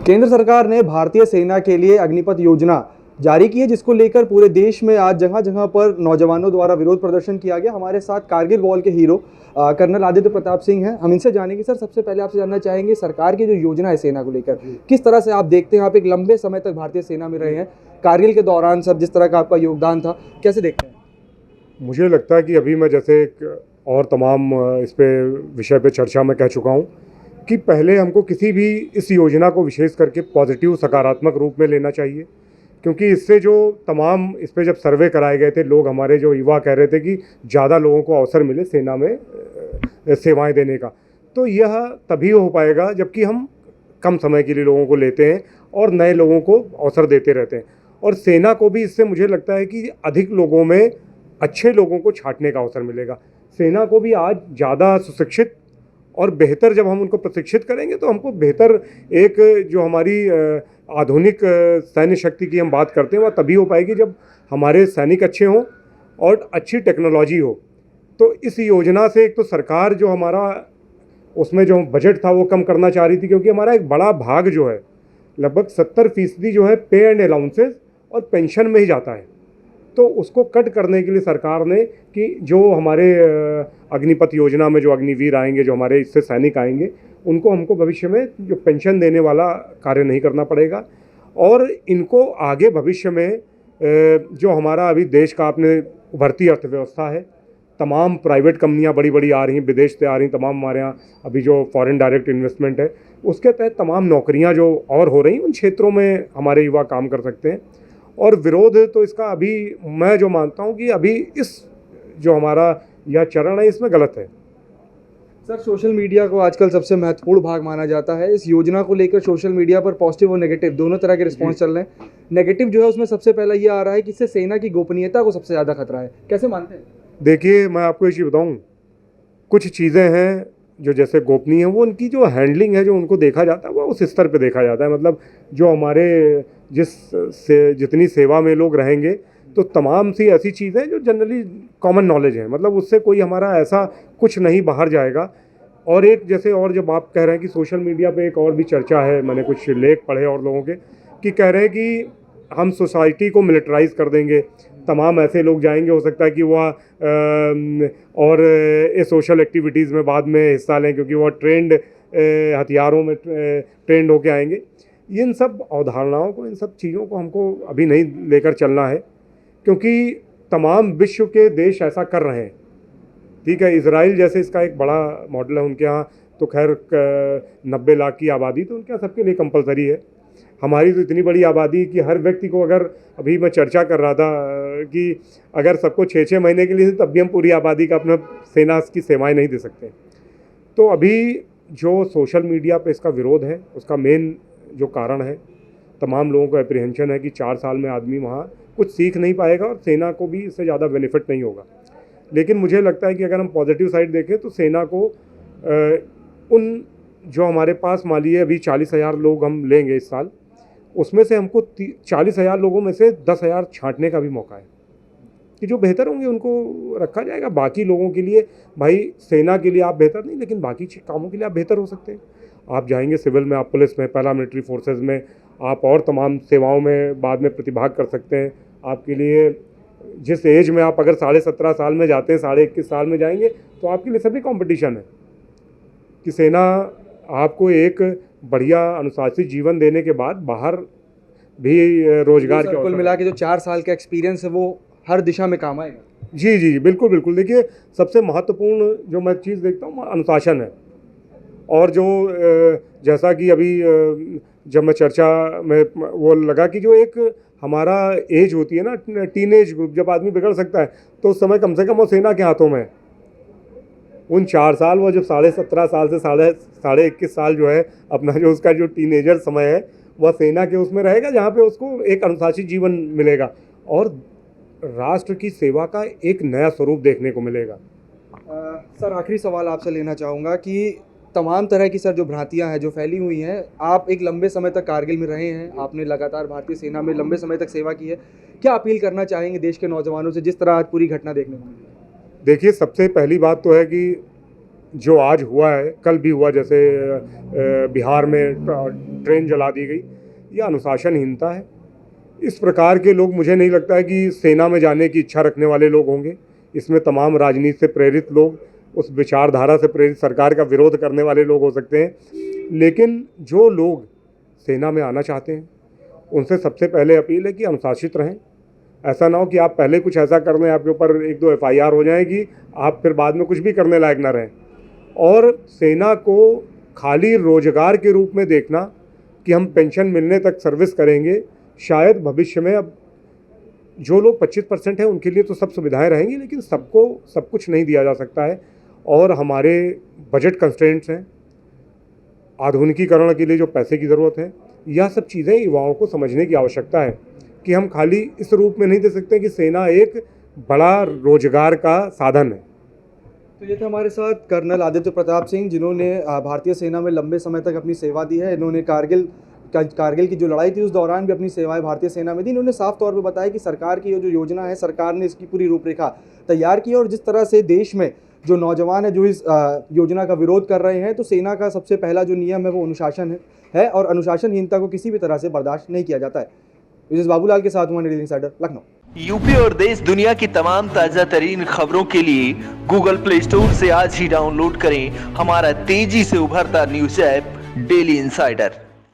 केंद्र सरकार ने भारतीय सेना के लिए अग्निपथ योजना जारी की है, जिसको लेकर पूरे देश में आज जगह जगह पर नौजवानों द्वारा विरोध प्रदर्शन किया गया। हमारे साथ कारगिल वॉर के हीरो कर्नल आदित्य प्रताप सिंह हैं। हम इनसे जानेंगे। सर, सबसे पहले आपसे जानना चाहेंगे सरकार की जो योजना है सेना को लेकर, किस तरह से आप देखते हैं? आप एक लंबे समय तक भारतीय सेना में रहे हैं, कारगिल के दौरान सर जिस तरह का आपका योगदान था, कैसे देखते हैं? मुझे लगता है कि अभी मैं जैसे एक और तमाम इस पे विषय पे चर्चा में कह चुका हूँ कि पहले हमको किसी भी इस योजना को विशेष करके पॉजिटिव सकारात्मक रूप में लेना चाहिए, क्योंकि इससे जो तमाम इस पे जब सर्वे कराए गए थे, लोग हमारे जो युवा कह रहे थे कि ज़्यादा लोगों को अवसर मिले सेना में सेवाएं देने का, तो यह तभी हो पाएगा जबकि हम कम समय के लिए लोगों को लेते हैं और नए लोगों को अवसर देते रहते हैं। और सेना को भी इससे मुझे लगता है कि अधिक लोगों में अच्छे लोगों को छांटने का अवसर मिलेगा। सेना को भी आज ज़्यादा सुशिक्षित और बेहतर जब हम उनको प्रशिक्षित करेंगे तो हमको बेहतर एक जो हमारी आधुनिक सैन्य शक्ति की हम बात करते हैं वह तभी हो पाएगी जब हमारे सैनिक अच्छे हों और अच्छी टेक्नोलॉजी हो। तो इस योजना से एक तो सरकार जो हमारा उसमें जो बजट था वो कम करना चाह रही थी, क्योंकि हमारा एक बड़ा भाग जो है लगभग 70% जो है पे एंड अलाउंसेस और पेंशन में ही जाता है। तो उसको कट करने के लिए सरकार ने कि जो हमारे अग्निपथ योजना में जो अग्निवीर आएंगे, जो हमारे इससे सैनिक आएंगे, उनको हमको भविष्य में जो पेंशन देने वाला कार्य नहीं करना पड़ेगा। और इनको आगे भविष्य में जो हमारा अभी देश का आपने उभरती अर्थव्यवस्था है, तमाम प्राइवेट कंपनियां बड़ी बड़ी आ रही हैं, विदेश से आ रही हैं, तमाम हमारे यहाँ अभी जो फॉरेन डायरेक्ट इन्वेस्टमेंट है उसके तहत तमाम नौकरियां जो और हो रही हैं, उन क्षेत्रों में हमारे युवा काम कर सकते हैं। और विरोध तो इसका अभी मैं जो मानता हूँ कि अभी इस जो हमारा यह चरण है इसमें गलत है। सर, सोशल मीडिया को आजकल सबसे महत्वपूर्ण भाग माना जाता है। इस योजना को लेकर सोशल मीडिया पर पॉजिटिव और नेगेटिव दोनों तरह के रिस्पॉन्स चल रहे हैं। नेगेटिव जो है उसमें सबसे पहला ये आ रहा है कि इससे सेना की गोपनीयता को सबसे ज़्यादा खतरा है। कैसे मानते हैं? देखिए, मैं आपको एक चीज़ बताऊँ, कुछ चीज़ें हैं जो जैसे गोपनीय है, वो उनकी जो हैंडलिंग है जो उनको देखा जाता है वो उस स्तर पे देखा जाता है। मतलब जो हमारे जितनी सेवा में लोग रहेंगे तो तमाम सी ऐसी चीज़ें जो जनरली कॉमन नॉलेज है, मतलब उससे कोई हमारा ऐसा कुछ नहीं बाहर जाएगा। और एक जैसे और जब आप कह रहे हैं कि सोशल मीडिया पे एक और भी चर्चा है, मैंने कुछ लेख पढ़े और लोगों के कि कह रहे हैं कि हम सोसाइटी को मिलिटराइज कर देंगे, तमाम ऐसे लोग जाएंगे, हो सकता है कि वह और सोशल एक्टिविटीज़ में बाद में हिस्सा लें क्योंकि वह ट्रेंड हथियारों में ट्रेंड होके आएंगे। इन सब अवधारणाओं को, इन सब चीज़ों को हमको अभी नहीं लेकर चलना है, क्योंकि तमाम विश्व के देश ऐसा कर रहे हैं। ठीक है, इजराइल जैसे इसका एक बड़ा मॉडल है, उनके यहाँ तो खैर 90 लाख की आबादी, तो उनके यहाँ सबके लिए कंपलसरी है। हमारी तो इतनी बड़ी आबादी कि हर व्यक्ति को, अगर अभी मैं चर्चा कर रहा था कि अगर सबको 6-6 महीने के लिए, तब भी हम पूरी आबादी का अपना सेना की सेवाएं नहीं दे सकते। तो अभी जो सोशल मीडिया पे इसका विरोध है, उसका मेन जो कारण है, तमाम लोगों को एप्रीहेंशन है कि 4 साल में आदमी वहाँ कुछ सीख नहीं पाएगा और सेना को भी इससे ज़्यादा बेनिफिट नहीं होगा। लेकिन मुझे लगता है कि अगर हम पॉजिटिव साइड देखें तो सेना को उन जो हमारे पास मान लीजिए अभी 40,000 लोग हम लेंगे इस साल, उसमें से हमको 40,000 लोगों में से 10,000 छांटने का भी मौका है कि जो बेहतर होंगे उनको रखा जाएगा। बाकी लोगों के लिए, भाई सेना के लिए आप बेहतर नहीं, लेकिन बाकी कामों के लिए आप बेहतर हो सकते हैं। आप जाएंगे सिविल में, आप पुलिस में, पैरामिलिट्री फोर्सेस में, आप और तमाम सेवाओं में बाद में प्रतिभाग कर सकते हैं। आपके लिए जिस एज में आप अगर 17.5 साल में जाते हैं, 21.5 साल में जाएंगे, तो आपके लिए सभी कंपटीशन है कि सेना आपको एक बढ़िया अनुशासित जीवन देने के बाद बाहर भी रोजगार के कुल मिला के जो 4 साल का एक्सपीरियंस है वो हर दिशा में काम आएगा। जी जी बिल्कुल बिल्कुल। देखिए, सबसे महत्वपूर्ण जो मैं चीज़ देखता हूँ अनुशासन है। और जो जैसा कि अभी जब मैं चर्चा में वो लगा कि जो एक हमारा एज होती है ना, टीनेज ग्रुप, जब आदमी बिगड़ सकता है तो उस समय कम से कम वो सेना के हाथों में है। उन 4 साल, वो जब 17.5 साल से 21.5 साल जो है अपना जो उसका जो टीनेजर समय है, वह सेना के उसमें रहेगा, जहाँ पे उसको एक अनुशासित जीवन मिलेगा और राष्ट्र की सेवा का एक नया स्वरूप देखने को मिलेगा। सर, आखिरी सवाल आपसे लेना चाहूँगा कि तमाम तरह की सर जो भ्रांतियां हैं जो फैली हुई हैं, आप एक लंबे समय तक कारगिल में रहे हैं, आपने लगातार भारतीय सेना में लंबे समय तक सेवा की है, क्या अपील करना चाहेंगे देश के नौजवानों से जिस तरह आज पूरी घटना देखने को मिली? देखिए, सबसे पहली बात तो है कि जो आज हुआ है, कल भी हुआ, जैसे बिहार में ट्रेन जला दी गई, यह अनुशासनहीनता है। इस प्रकार के लोग, मुझे नहीं लगता है कि सेना में जाने की इच्छा रखने वाले लोग होंगे। इसमें तमाम राजनीति से प्रेरित लोग, उस विचारधारा से प्रेरित सरकार का विरोध करने वाले लोग हो सकते हैं। लेकिन जो लोग सेना में आना चाहते हैं उनसे सबसे पहले अपील है कि अनुशासित रहें। ऐसा ना हो कि आप पहले कुछ ऐसा कर लें, आपके ऊपर 1-2 FIR हो जाएगी, आप फिर बाद में कुछ भी करने लायक ना रहें। और सेना को खाली रोजगार के रूप में देखना कि हम पेंशन मिलने तक सर्विस करेंगे, शायद भविष्य में, अब जो लोग 25% हैं उनके लिए तो सब सुविधाएं रहेंगी, लेकिन सबको सब कुछ नहीं दिया जा सकता है। और हमारे बजट कंस्ट्रेंट्स हैं, आधुनिकीकरण के लिए जो पैसे की ज़रूरत है, यह सब चीज़ें युवाओं को समझने की आवश्यकता है कि हम खाली इस रूप में नहीं दे सकते कि सेना एक बड़ा रोजगार का साधन है। तो ये थे हमारे साथ कर्नल आदित्य प्रताप सिंह, जिन्होंने भारतीय सेना में लंबे समय तक अपनी सेवा दी है। इन्होंने कारगिल की जो लड़ाई थी उस दौरान भी अपनी सेवाएं भारतीय सेना में दी। इन्होंने साफ तौर पे बताया कि सरकार की ये जो योजना है, सरकार ने इसकी पूरी रूपरेखा तैयार की है और जिस तरह से देश में जो नौजवान है जो इस योजना का विरोध कर रहे हैं, तो सेना का सबसे पहला जो नियम है वो अनुशासन है और अनुशासनहीनता को किसी भी तरह से बर्दाश्त नहीं किया जाता है। विजय बाबूलाल के साथ डेली इनसाइडर, लखनऊ। यूपी और देश दुनिया की तमाम ताजा तरीन खबरों के लिए गूगल प्ले स्टोर से आज ही डाउनलोड करें हमारा तेजी से उभरता न्यूज ऐप डेली इनसाइडर।